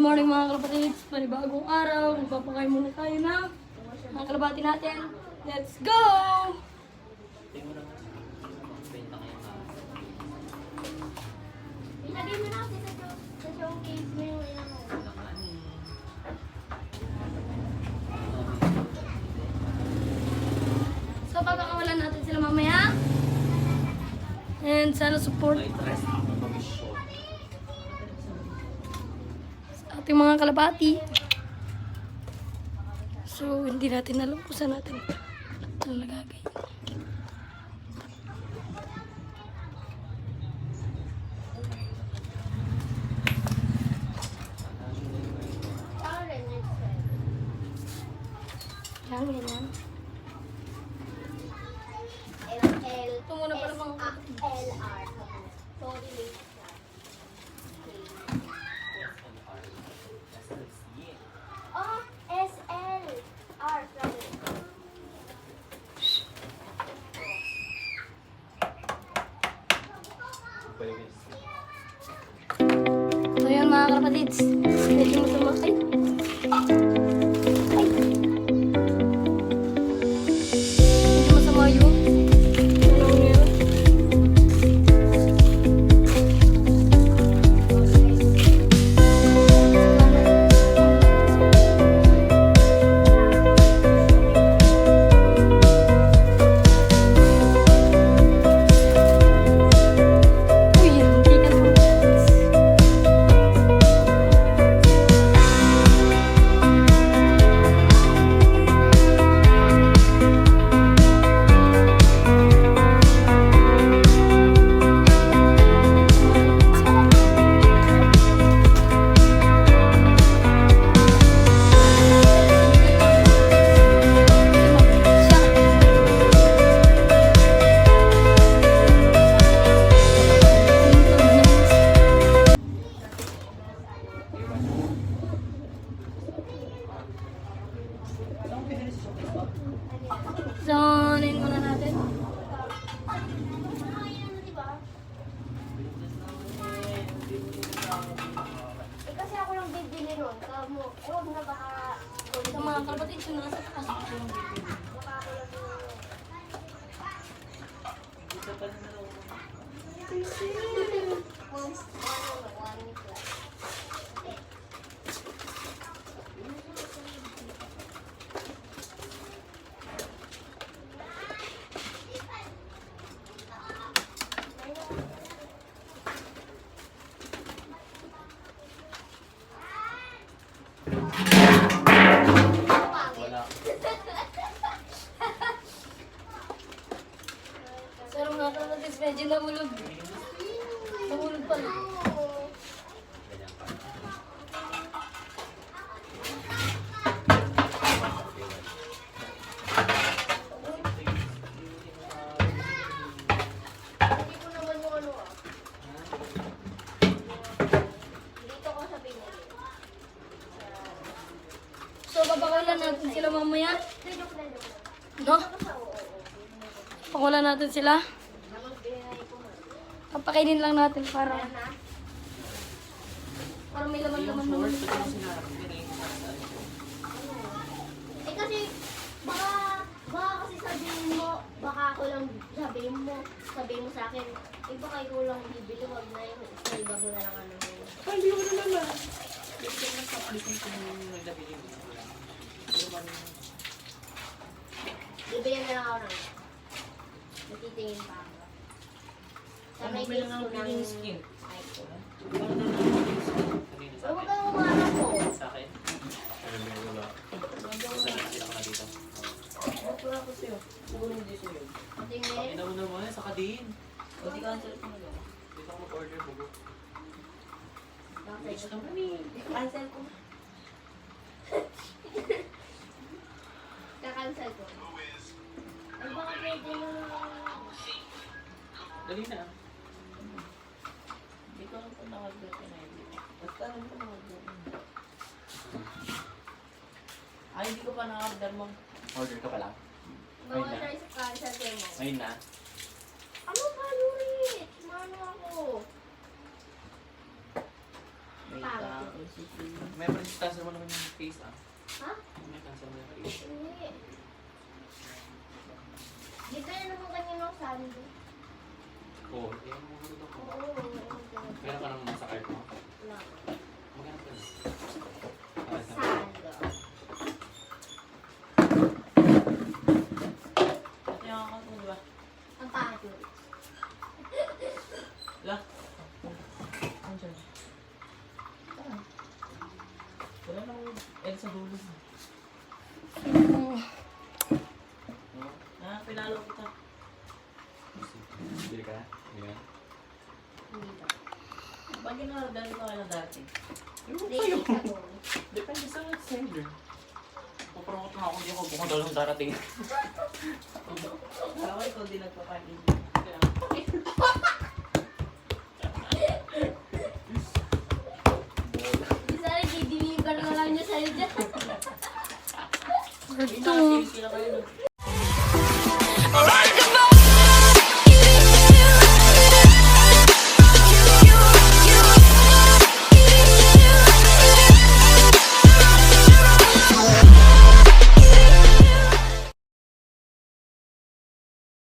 morning mga kalapatids, panibagong araw, magpapakain muna tayo ng mga kalabati natin. Let's go! Ilagay mo na kasi sa showcase mo yung ilang mo. So, papakawalan natin sila mamaya. And sana support sa ating mga kalabati. So, hindi natin alam kung saan natin nalagagay. Yan, ganyan. LL. Ito muna pala mga LR. Sorry, late. Oh, SL. R. So, yan mga kalapatids. Medyo masama. Ay! Medyo masama yung ano ngayon. Uy, hindi ka naman. So, nain muna natin. Kasi ako lang bibili nun. Huwag na baka... Sa mga kalapatids, yung nasa taas. Baka ako lang Pero mga kalapatids, medyo nahulog. Nahulog pala. Hindi ko naman yung ano ah. Dito ko sa pinili. So, papakawalan natin sila mamaya. Joke na. No? Basta oo. Pakawalan natin sila. Binay ko man. Papakainin lang natin para Ayan na. may laman-laman naman. Eh kasi, baka kasi sabihin mo, baka ako lang sabihin mo sa akin, eh baka ikaw lang bibili, wag na yun, iba mo na lang ano mo. Hindi ko na naman. Bibigyan na lang ako ng natitingin pa ako. Sa may case ko ng iPhone. So, huwag kang umarap po. Sa akin? Wala ko sa'yo. Siguro hindi sa'yo. Tingin. Inauna mo yan, saka din. O di cancel ko na lang. Dito ako mag-order mo. Bakit? Cancel ko. Kakancel ko. Ay, baka pwede mo. Dali na. Hindi ko lang po nakagod ka na hindi. Basta alam ko nakagod. Ay, hindi ko pa nakagod mo. Order ka pa lang. Bawal tayo sa cancel ko mo. Ngayon na. Ano ba, Yuri? Mano ako? May Pangit. tao si Pino. May presentasan mo naman yung face ah. Ha? May cancer mo yung face. Hindi. Di ka na naman kanina sa amin. Oo, kaya mo marunong ako. Oo. Meron ka nang nasa card mo? Wala. Maghanap ka na. Sando. Ito yung account mo, di ba? Ang pangit mo. Wala. Ano siya? Ah. Wala na ako. L sa dulo. Ah, pinalo kita. Bili ka na? Hindi ka na? Hindi ba? Pag ginawa ko kailan dati. Hindi ka mo. Depende sa seller. Papromote nga ako, hindi ako pumunta lang darating. Ako ikaw din nagpapanin. Sana didiliver na lang niya sa'yo dyan. Part Hindi 2. sila kayo. Alright!